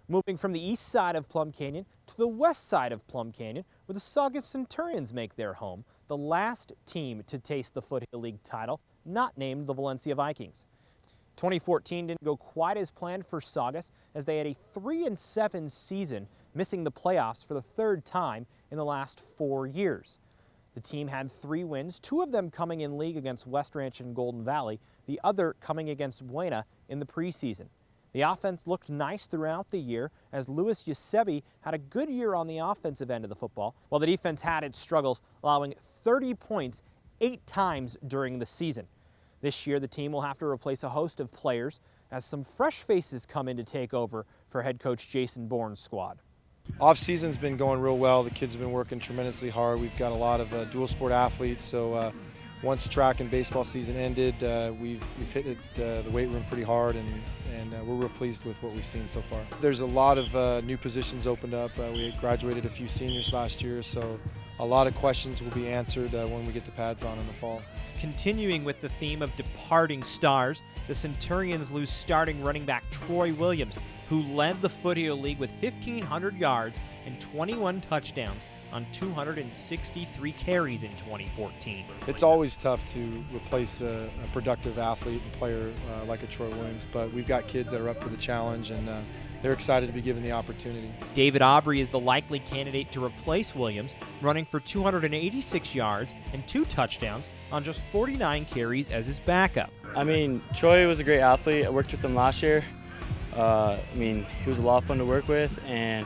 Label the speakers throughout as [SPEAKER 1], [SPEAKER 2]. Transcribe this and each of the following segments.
[SPEAKER 1] Moving from the east side of Plum Canyon to the west side of Plum Canyon, where the Saugus Centurions make their home, the last team to taste the Foothill League title, not named the Valencia Vikings. 2014 didn't go quite as planned for Saugus, as they had a 3-7 season, missing the playoffs for the third time in the last 4 years. The team had 3 wins, 2 of them coming in league against West Ranch and Golden Valley, the other coming against Buena in the preseason. The offense looked nice throughout the year, as Louis Eusebi had a good year on the offensive end of the football, while the defense had its struggles, allowing 30 points 8 times during the season. This year, the team will have to replace a host of players as some fresh faces come in to take over for head coach Jason Bourne's squad.
[SPEAKER 2] Off-season's been going real well. The kids have been working tremendously hard. We've got a lot of dual sport athletes, so once track and baseball season ended, we've hit it, the weight room pretty hard, and we're real pleased with what we've seen so far. There's a lot of new positions opened up. We graduated a few seniors last year, so a lot of questions will be answered when we get the pads on in the fall.
[SPEAKER 1] Continuing with the theme of departing stars, the Centurions lose starting running back Troy Williams, who led the Foothill League with 1,500 yards and 21 touchdowns on 263 carries in 2014.
[SPEAKER 2] It's always tough to replace a productive athlete and player like a Troy Williams, but we've got kids that are up for the challenge, and they're excited to be given the opportunity.
[SPEAKER 1] David Aubrey is the likely candidate to replace Williams, running for 286 yards and 2 touchdowns on just 49 carries as his backup.
[SPEAKER 3] I mean, Troy was a great athlete. I worked with him last year. He was a lot of fun to work with, and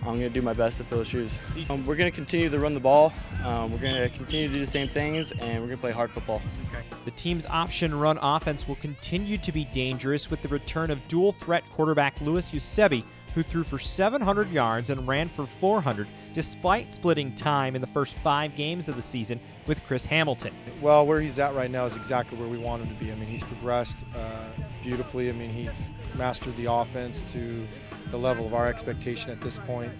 [SPEAKER 3] I'm going to do my best to fill his shoes. We're going to continue to run the ball. We're going to continue to do the same things, and we're going to play hard football.
[SPEAKER 1] The team's option run offense will continue to be dangerous with the return of dual threat quarterback Louis Eusebi, who threw for 700 yards and ran for 400, despite splitting time in the first 5 games of the season with Chris Hamilton.
[SPEAKER 2] Well, where he's at right now is exactly where we want him to be. I mean, he's progressed beautifully. I mean, he's mastered the offense to the level of our expectation at this point.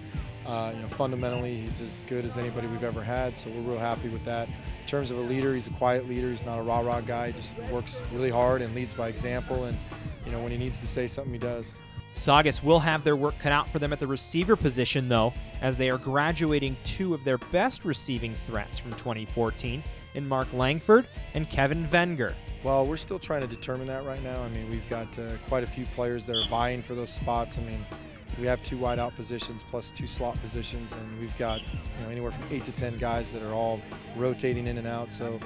[SPEAKER 2] Fundamentally, he's as good as anybody we've ever had, so we're real happy with that. In terms of a leader, he's a quiet leader. He's not a rah-rah guy. He just works really hard and leads by example, and when he needs to say something, he does.
[SPEAKER 1] Saugus will have their work cut out for them at the receiver position, though, as they are graduating 2 of their best receiving threats from 2014 in Mark Langford and Kevin Venger.
[SPEAKER 2] Well, we're still trying to determine that right now. I mean, we've got quite a few players that are vying for those spots. I mean, we have 2 wideout positions plus 2 slot positions, and we've got anywhere from 8 to 10 guys that are all rotating in and out. So,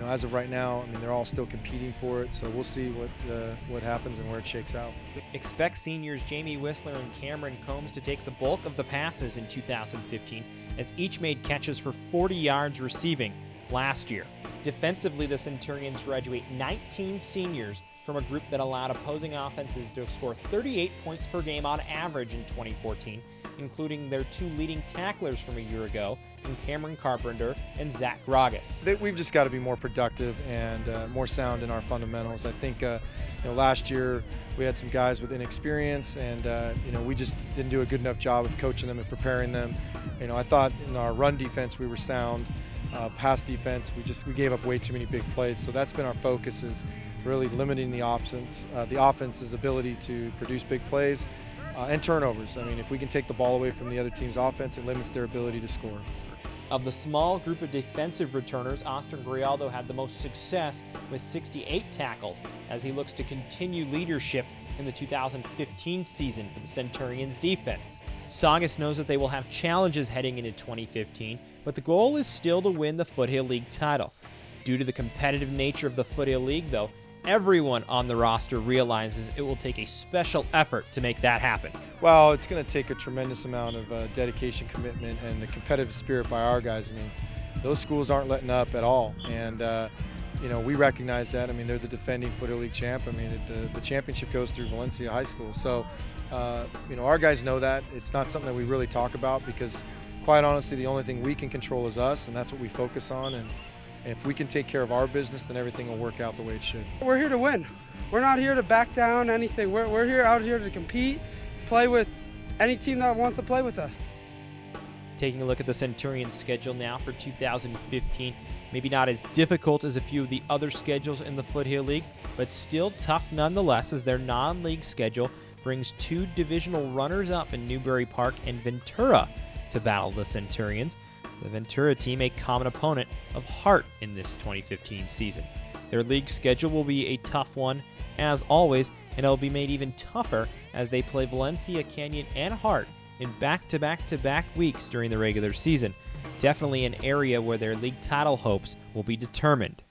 [SPEAKER 2] as of right now, I mean, they're all still competing for it. So we'll see what happens and where it shakes out.
[SPEAKER 1] Expect seniors Jamie Whistler and Cameron Combs to take the bulk of the passes in 2015, as each made catches for 40 yards receiving last year. Defensively, the Centurions graduate 19 seniors from a group that allowed opposing offenses to score 38 points per game on average in 2014, including their 2 leading tacklers from a year ago, in Cameron Carpenter and Zach Grogas.
[SPEAKER 2] We've just got to be more productive and more sound in our fundamentals. I think last year we had some guys with inexperience, and we just didn't do a good enough job of coaching them and preparing them. I thought in our run defense we were sound. Pass defense, we gave up way too many big plays. So that's been our focus, is really limiting the offense's ability to produce big plays and turnovers. I mean, if we can take the ball away from the other team's offense, it limits their ability to score.
[SPEAKER 1] Of the small group of defensive returners, Austin Grialdo had the most success with 68 tackles, as he looks to continue leadership in the 2015 season for the Centurions defense. Saugus knows that they will have challenges heading into 2015, but the goal is still to win the Foothill League title. Due to the competitive nature of the Foothill League, though, everyone on the roster realizes it will take a special effort to make that happen.
[SPEAKER 2] Well, it's going to take a tremendous amount of dedication, commitment, and a competitive spirit by our guys. I mean, those schools aren't letting up at all, and we recognize that. I mean, they're the defending Foothill League champ. I mean, the championship goes through Valencia High School, so our guys know that. It's not something that we really talk about, because quite honestly, the only thing we can control is us, and that's what we focus on. And if we can take care of our business, then everything will work out the way it should.
[SPEAKER 4] We're here to win. We're not here to back down anything. We're out here to compete, play with any team that wants to play with us.
[SPEAKER 1] Taking a look at the Centurions' schedule now for 2015, maybe not as difficult as a few of the other schedules in the Foothill League, but still tough nonetheless, as their non-league schedule brings two divisional runners-up in Newbury Park and Ventura to battle the Centurions. The Ventura team a common opponent of Hart in this 2015 season. Their league schedule will be a tough one, as always, and it will be made even tougher as they play Valencia, Canyon, and Hart in back-to-back-to-back weeks during the regular season. Definitely an area where their league title hopes will be determined.